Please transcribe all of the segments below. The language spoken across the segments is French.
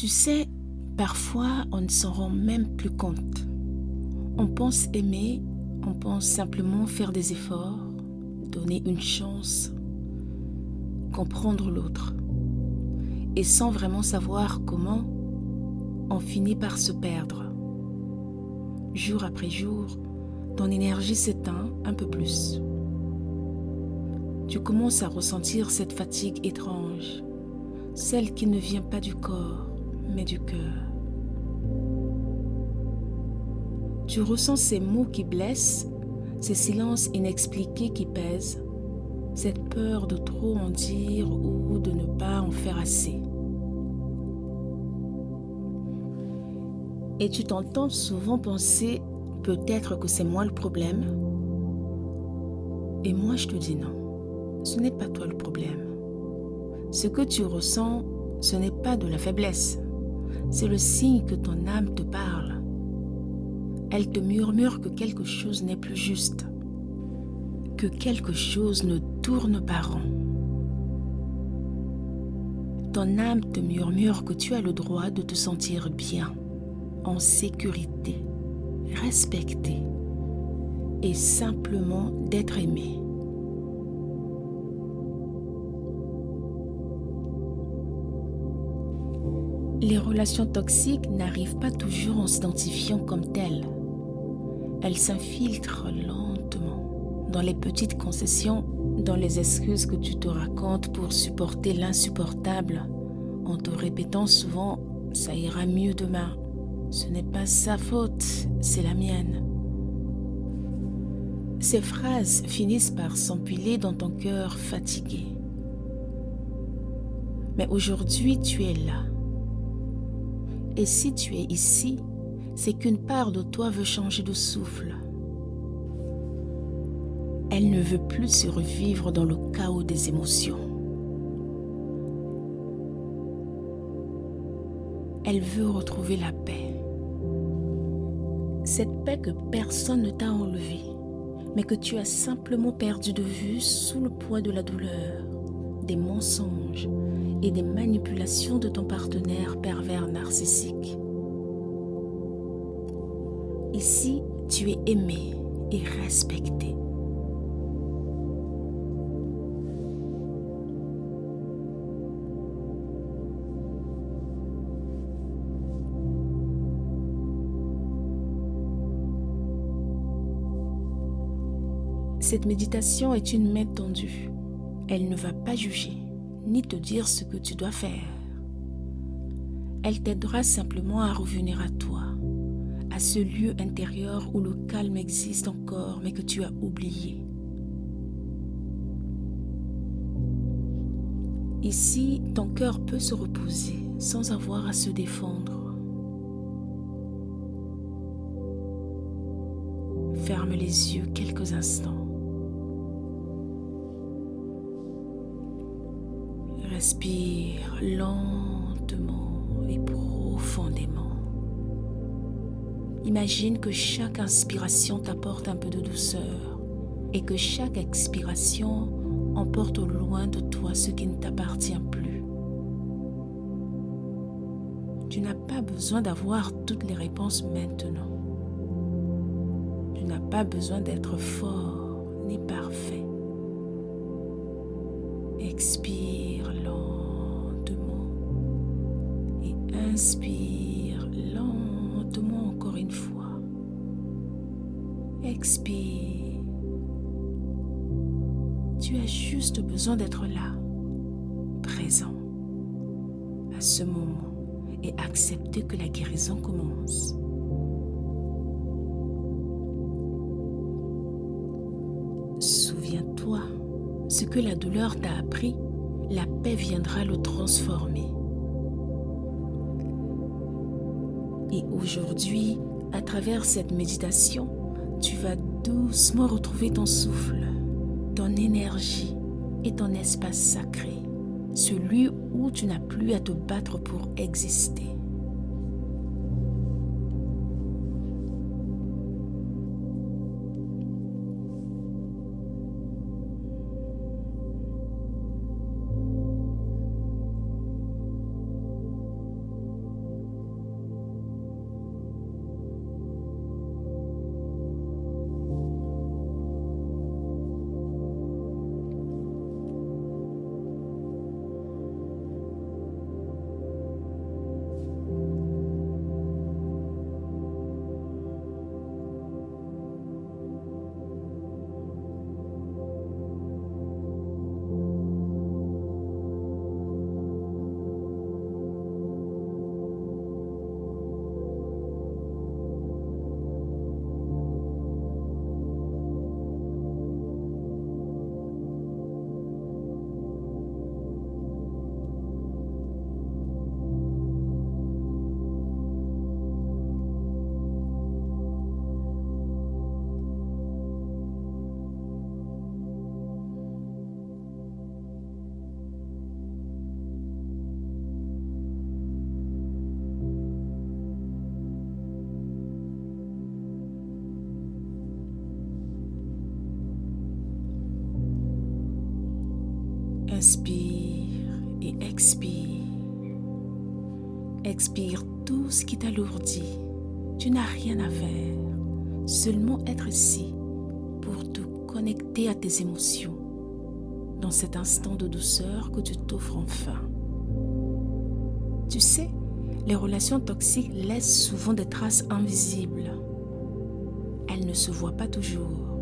Tu sais, parfois on ne s'en rend même plus compte. On pense aimer, on pense simplement faire des efforts, donner une chance, comprendre l'autre. Et sans vraiment savoir comment, on finit par se perdre. Jour après jour, ton énergie s'éteint un peu plus. Tu commences à ressentir cette fatigue étrange, celle qui ne vient pas du corps, mais du cœur. Tu ressens ces mots qui blessent, ces silences inexpliqués qui pèsent, cette peur de trop en dire ou de ne pas en faire assez. Et tu t'entends souvent penser peut-être que c'est moi le problème. Et moi je te dis non, ce n'est pas toi le problème. Ce que tu ressens, ce n'est pas de la faiblesse, c'est le signe que ton âme te parle. Elle te murmure que quelque chose n'est plus juste, que quelque chose ne tourne pas rond. Ton âme te murmure que tu as le droit de te sentir bien, en sécurité, respecté et simplement d'être aimé. Les relations toxiques n'arrivent pas toujours en s'identifiant comme telles. Elles s'infiltrent lentement dans les petites concessions, dans les excuses que tu te racontes pour supporter l'insupportable, en te répétant souvent « ça ira mieux demain ». Ce n'est pas sa faute, c'est la mienne. Ces phrases finissent par s'empiler dans ton cœur fatigué. Mais aujourd'hui, tu es là. Et si tu es ici, c'est qu'une part de toi veut changer de souffle. Elle ne veut plus survivre dans le chaos des émotions. Elle veut retrouver la paix. Cette paix que personne ne t'a enlevée, mais que tu as simplement perdu de vue sous le poids de la douleur, des mensonges et des manipulations de ton partenaire pervers narcissique. Ici, tu es aimé et respecté. Cette méditation est une main tendue. Elle ne va pas juger, ni te dire ce que tu dois faire. Elle t'aidera simplement à revenir à toi, à ce lieu intérieur où le calme existe encore, mais que tu as oublié. Ici, ton cœur peut se reposer sans avoir à se défendre. Ferme les yeux quelques instants. Respire lentement et profondément. Imagine que chaque inspiration t'apporte un peu de douceur et que chaque expiration emporte au loin de toi ce qui ne t'appartient plus. Tu n'as pas besoin d'avoir toutes les réponses maintenant. Tu n'as pas besoin d'être fort ni parfait. Expire lentement et inspire lentement encore une fois. Expire. Tu as juste besoin d'être là, présent, à ce moment et accepter que la guérison commence. Souviens-toi, ce que la douleur t'a appris, la paix viendra le transformer. Et aujourd'hui, à travers cette méditation, tu vas doucement retrouver ton souffle, ton énergie et ton espace sacré, celui où tu n'as plus à te battre pour exister. Inspire et expire. Expire tout ce qui t'alourdit. Tu n'as rien à faire, seulement être ici pour te connecter à tes émotions dans cet instant de douceur que tu t'offres enfin. Tu sais, les relations toxiques laissent souvent des traces invisibles. Elles ne se voient pas toujours,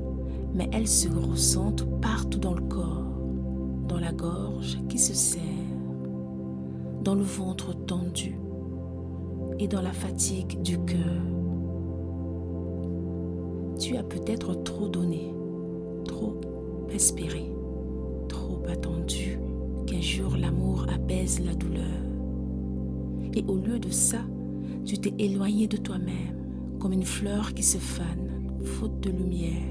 mais elles se ressentent partout dans le corps, dans la gorge qui se serre, dans le ventre tendu et dans la fatigue du cœur. Tu as peut-être trop donné, trop espéré, trop attendu qu'un jour l'amour apaise la douleur. Et au lieu de ça, tu t'es éloigné de toi-même, comme une fleur qui se fane, faute de lumière.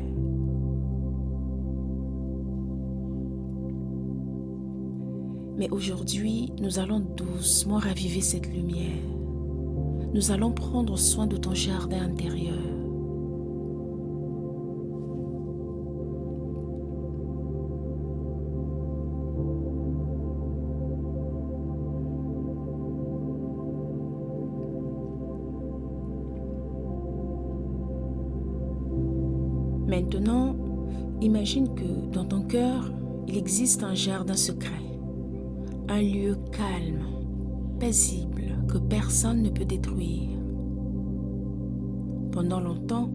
Mais aujourd'hui, nous allons doucement raviver cette lumière. Nous allons prendre soin de ton jardin intérieur. Maintenant, imagine que dans ton cœur, il existe un jardin secret, un lieu calme, paisible, que personne ne peut détruire. Pendant longtemps,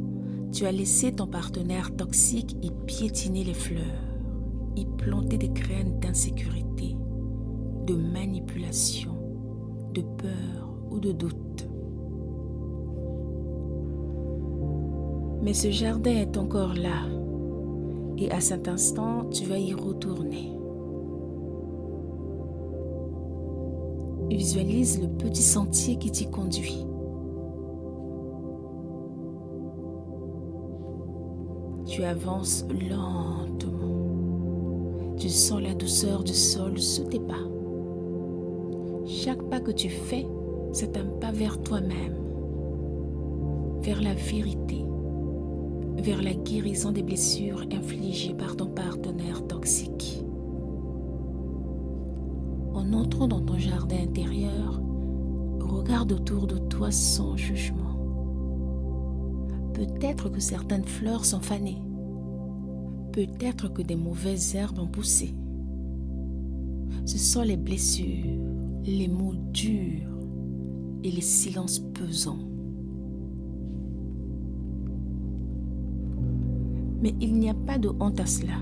tu as laissé ton partenaire toxique y piétiner les fleurs, y planter des graines d'insécurité, de manipulation, de peur ou de doute. Mais ce jardin est encore là, et à cet instant, tu vas y retourner. Visualise le petit sentier qui t'y conduit. Tu avances lentement. Tu sens la douceur du sol sous tes pas. Chaque pas que tu fais, c'est un pas vers toi-même, vers la vérité, vers la guérison des blessures infligées par ton partenaire toxique. En entrant dans ton jardin intérieur, regarde autour de toi sans jugement. Peut-être que certaines fleurs sont fanées. Peut-être que des mauvaises herbes ont poussé. Ce sont les blessures, les mots durs et les silences pesants. Mais il n'y a pas de honte à cela.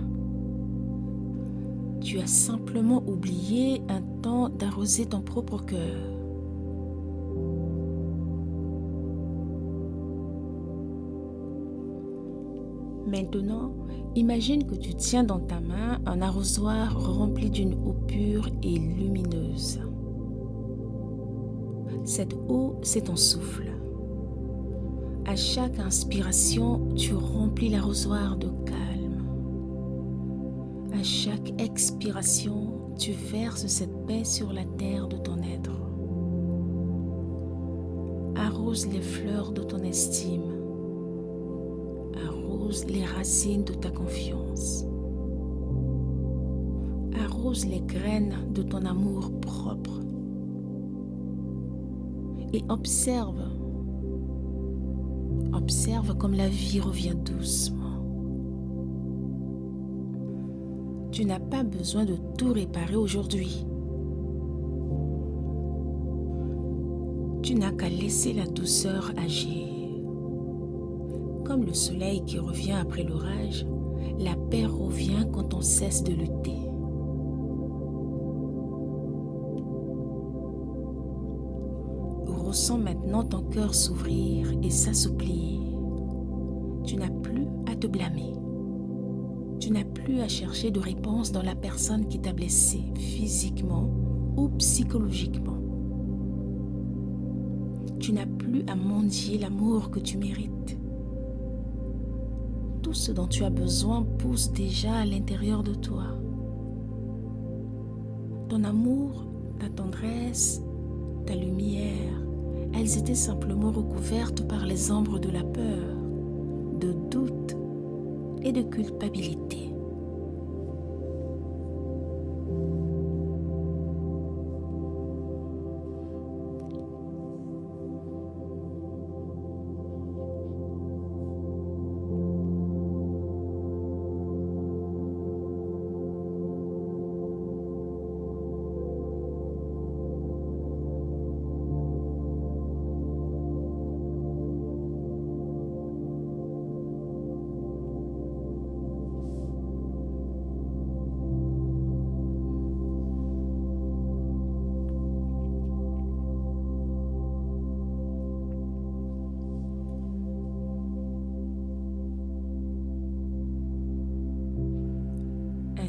Tu as simplement oublié un temps d'arroser ton propre cœur. Maintenant, imagine que tu tiens dans ta main un arrosoir rempli d'une eau pure et lumineuse. Cette eau, c'est ton souffle. À chaque inspiration, tu remplis l'arrosoir de calme. À chaque expiration, tu verses cette paix sur la terre de ton être. Arrose les fleurs de ton estime. Arrose les racines de ta confiance. Arrose les graines de ton amour propre. Et observe comme la vie revient doucement. Tu n'as pas besoin de tout réparer aujourd'hui. Tu n'as qu'à laisser la douceur agir. Comme le soleil qui revient après l'orage, la paix revient quand on cesse de lutter. Ressens maintenant ton cœur s'ouvrir et s'assouplir. Tu n'as plus à te blâmer. Tu n'as plus à chercher de réponse dans la personne qui t'a blessé physiquement ou psychologiquement. Tu n'as plus à mendier l'amour que tu mérites. Tout ce dont tu as besoin pousse déjà à l'intérieur de toi. Ton amour, ta tendresse, ta lumière, elles étaient simplement recouvertes par les ombres de la peur, de doute et de culpabilité.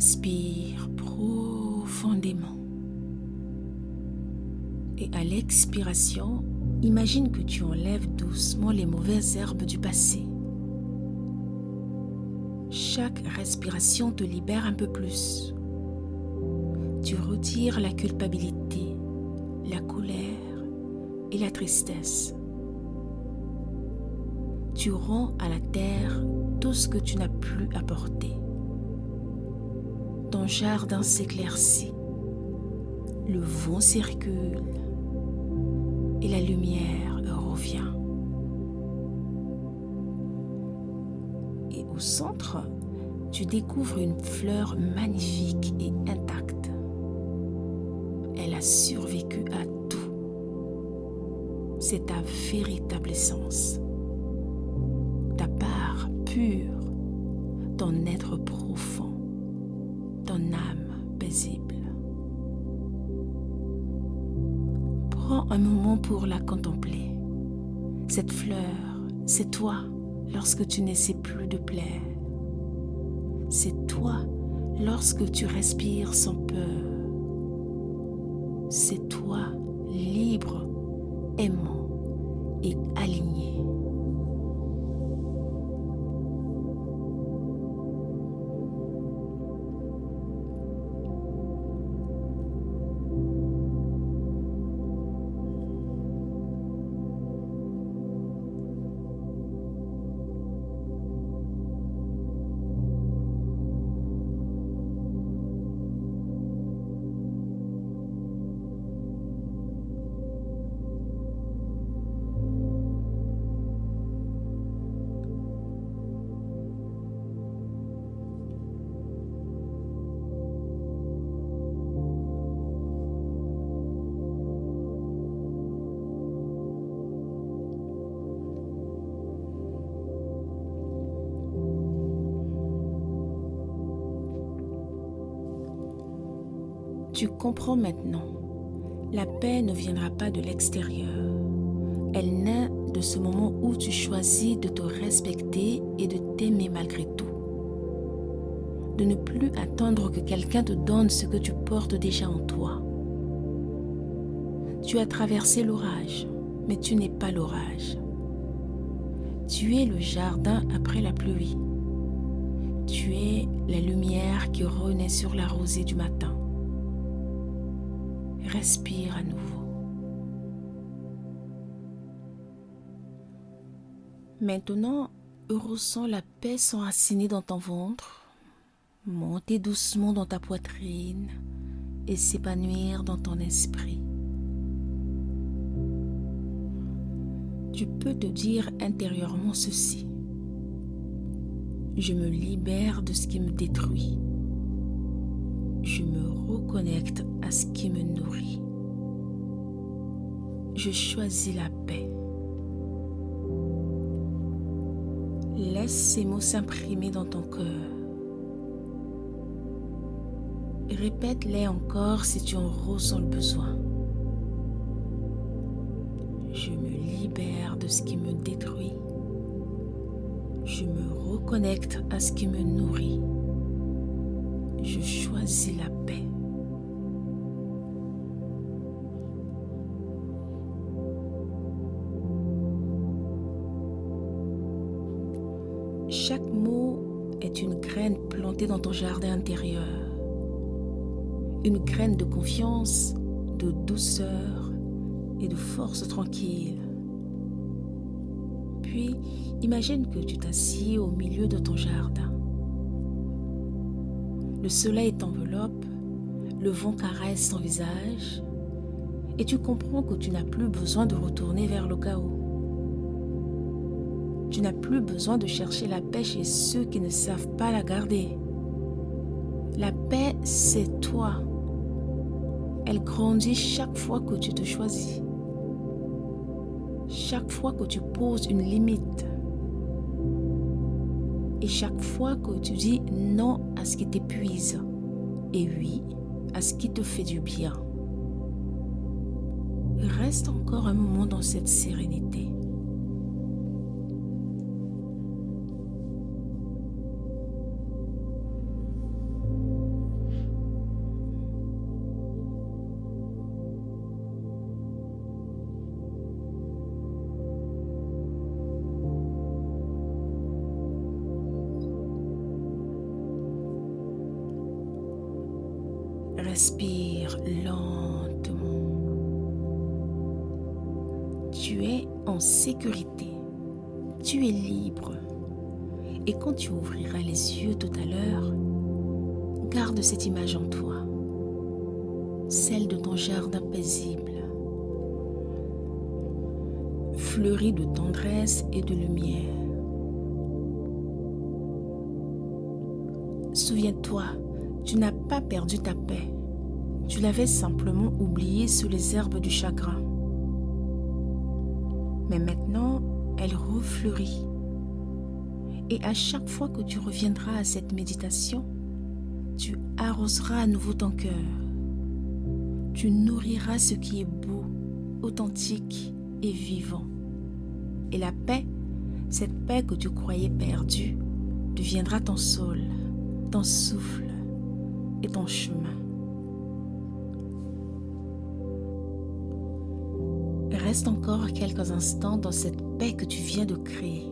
Inspire profondément. Et à l'expiration, imagine que tu enlèves doucement les mauvaises herbes du passé. Chaque respiration te libère un peu plus. Tu retires la culpabilité, la colère et la tristesse. Tu rends à la terre tout ce que tu n'as plus apporté. Ton jardin s'éclaircit, le vent circule et la lumière revient. Et au centre, tu découvres une fleur magnifique et intacte. Elle a survécu à tout. C'est ta véritable essence, ta part pure, ton être profond, ton âme paisible. Prends un moment pour la contempler. Cette fleur, c'est toi lorsque tu n'essaies plus de plaire. C'est toi lorsque tu respires sans peur. C'est toi libre, aimant et aligné. Tu comprends maintenant, la paix ne viendra pas de l'extérieur. Elle naît de ce moment où tu choisis de te respecter et de t'aimer malgré tout. De ne plus attendre que quelqu'un te donne ce que tu portes déjà en toi. Tu as traversé l'orage, mais tu n'es pas l'orage. Tu es le jardin après la pluie. Tu es la lumière qui renaît sur la rosée du matin. Respire à nouveau. Maintenant, ressens la paix s'enraciner dans ton ventre, monter doucement dans ta poitrine et s'épanouir dans ton esprit. Tu peux te dire intérieurement ceci. Je me libère de ce qui me détruit. Je me reconnecte à ce qui me nourrit. Je choisis la paix. Laisse ces mots s'imprimer dans ton cœur. Répète-les encore si tu en ressens le besoin. Je me libère de ce qui me détruit. Je me reconnecte à ce qui me nourrit. Je choisis la paix. Chaque mot est une graine plantée dans ton jardin intérieur. Une graine de confiance, de douceur et de force tranquille. Puis, imagine que tu t'assieds au milieu de ton jardin. Le soleil t'enveloppe, le vent caresse ton visage et tu comprends que tu n'as plus besoin de retourner vers le chaos. Tu n'as plus besoin de chercher la paix chez ceux qui ne savent pas la garder. La paix, c'est toi. Elle grandit chaque fois que tu te choisis. Chaque fois que tu poses une limite. Et chaque fois que tu dis non à ce qui t'épuise et oui à ce qui te fait du bien. Reste encore un moment dans cette sérénité. Respire lentement. Tu es en sécurité. Tu es libre. Et quand tu ouvriras les yeux tout à l'heure, garde cette image en toi, celle de ton jardin paisible, fleuri de tendresse et de lumière. Souviens-toi, tu n'as pas perdu ta paix. Tu l'avais simplement oubliée sous les herbes du chagrin. Mais maintenant, elle refleurit. Et à chaque fois que tu reviendras à cette méditation, tu arroseras à nouveau ton cœur. Tu nourriras ce qui est beau, authentique et vivant. Et la paix, cette paix que tu croyais perdue, deviendra ton sol, ton souffle et ton chemin. Reste encore quelques instants dans cette paix que tu viens de créer.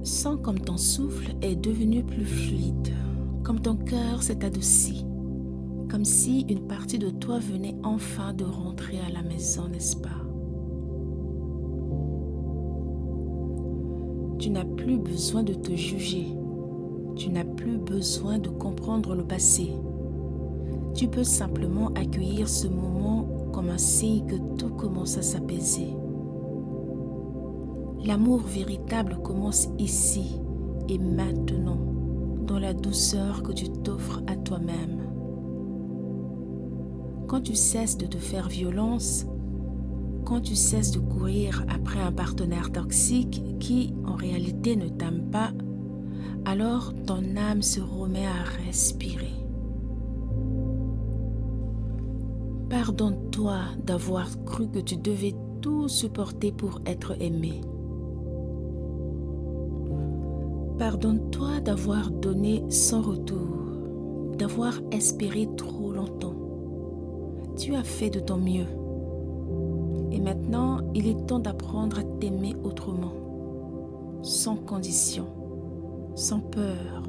Sens comme ton souffle est devenu plus fluide, comme ton cœur s'est adouci, comme si une partie de toi venait enfin de rentrer à la maison, n'est-ce pas? Tu n'as plus besoin de te juger, tu n'as plus besoin de comprendre le passé. Tu peux simplement accueillir ce moment comme un signe que tout commence à s'apaiser. L'amour véritable commence ici et maintenant, dans la douceur que tu t'offres à toi-même. Quand tu cesses de te faire violence, quand tu cesses de courir après un partenaire toxique qui, en réalité, ne t'aime pas, alors ton âme se remet à respirer. Pardonne-toi d'avoir cru que tu devais tout supporter pour être aimé. Pardonne-toi d'avoir donné sans retour, d'avoir espéré trop longtemps. Tu as fait de ton mieux. Et maintenant, il est temps d'apprendre à t'aimer autrement, sans condition, sans peur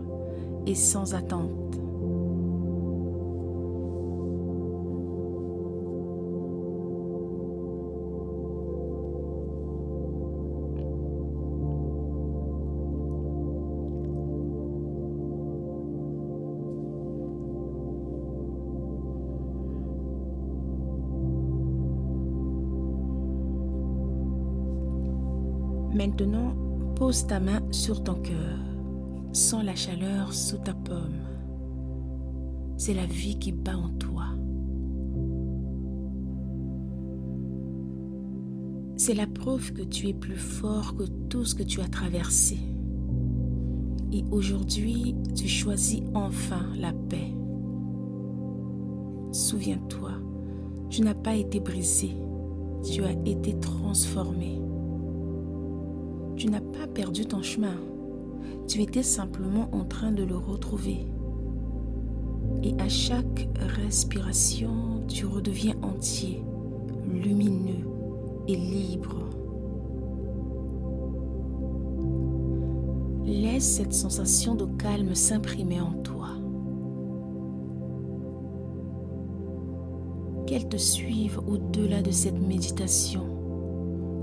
et sans attente. Maintenant, pose ta main sur ton cœur. Sens la chaleur sous ta paume. C'est la vie qui bat en toi. C'est la preuve que tu es plus fort que tout ce que tu as traversé. Et aujourd'hui, tu choisis enfin la paix. Souviens-toi, tu n'as pas été brisé, tu as été transformé. Tu n'as pas perdu ton chemin, tu étais simplement en train de le retrouver. Et à chaque respiration, tu redeviens entier, lumineux et libre. Laisse cette sensation de calme s'imprimer en toi. Qu'elle te suive au-delà de cette méditation,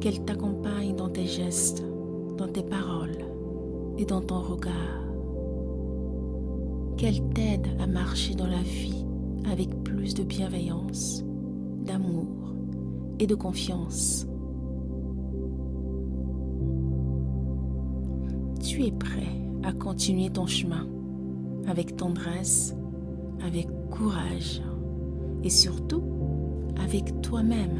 qu'elle t'accompagne dans tes gestes, dans tes paroles et dans ton regard. Qu'elle t'aide à marcher dans la vie avec plus de bienveillance, d'amour et de confiance. Tu es prêt à continuer ton chemin avec tendresse, avec courage et surtout avec toi-même.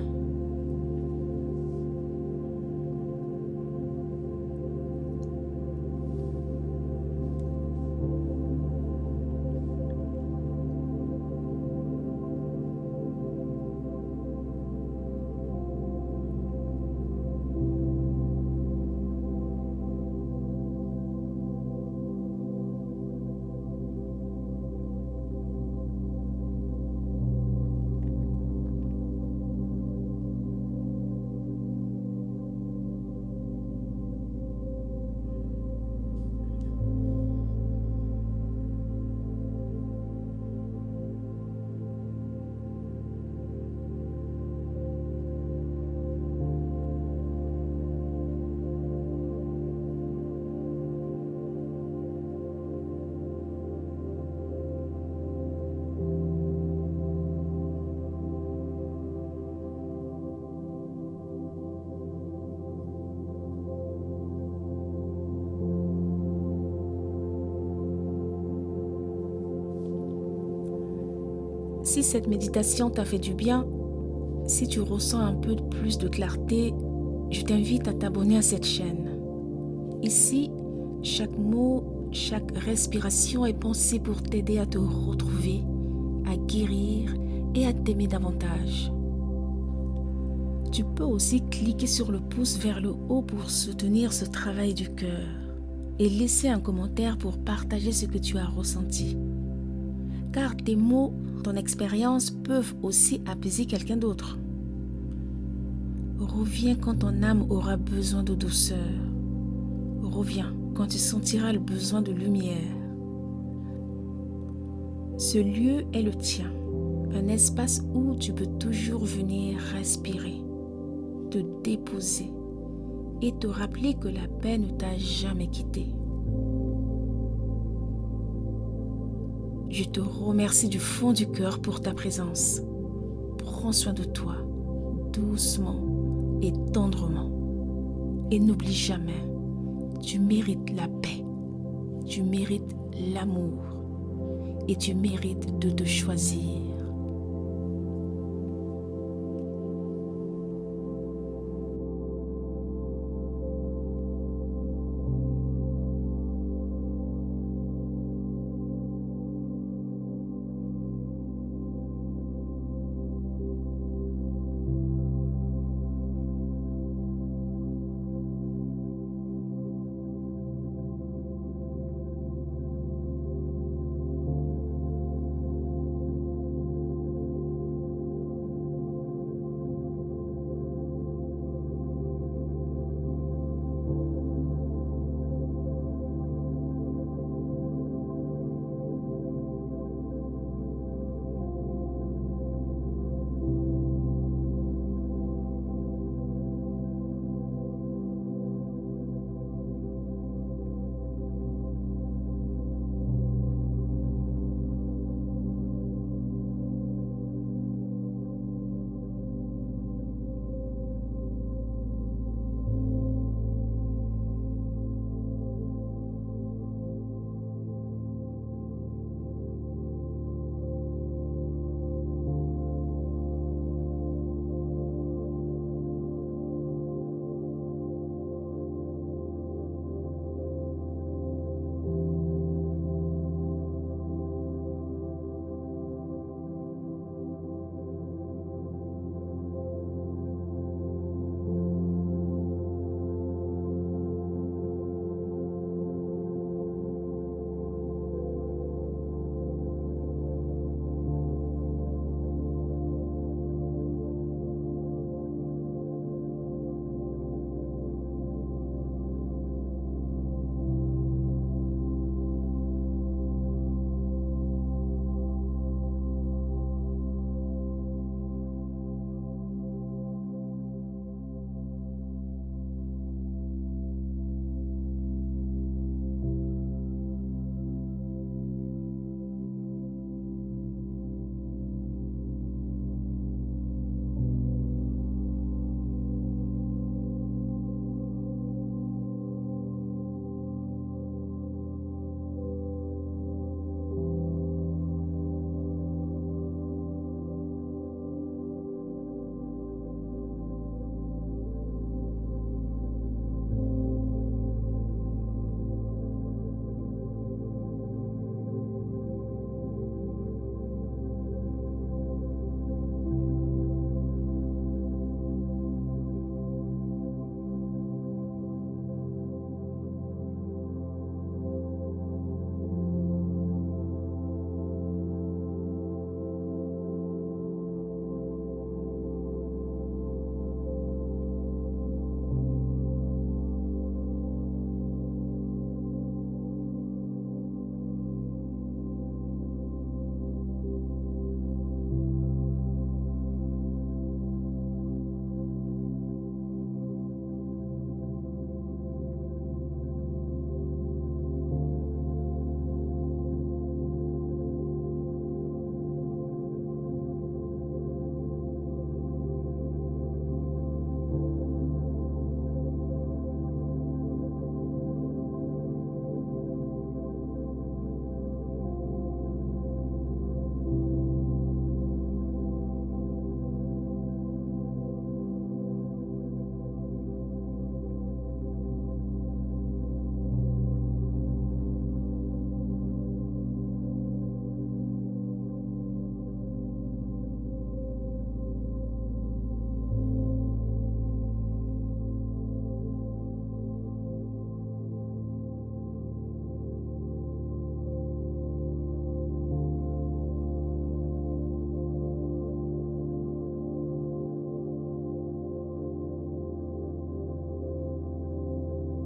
Si cette méditation t'a fait du bien, si tu ressens un peu plus de clarté, je t'invite à t'abonner à cette chaîne. Ici, chaque mot, chaque respiration est pensée pour t'aider à te retrouver, à guérir et à t'aimer davantage. Tu peux aussi cliquer sur le pouce vers le haut pour soutenir ce travail du cœur et laisser un commentaire pour partager ce que tu as ressenti. Car tes mots, ton expérience peuvent aussi apaiser quelqu'un d'autre. Reviens quand ton âme aura besoin de douceur. Reviens quand tu sentiras le besoin de lumière. Ce lieu est le tien, un espace où tu peux toujours venir respirer, te déposer et te rappeler que la paix ne t'a jamais quitté. Je te remercie du fond du cœur pour ta présence. Prends soin de toi, doucement et tendrement. Et n'oublie jamais, tu mérites la paix, tu mérites l'amour et tu mérites de te choisir.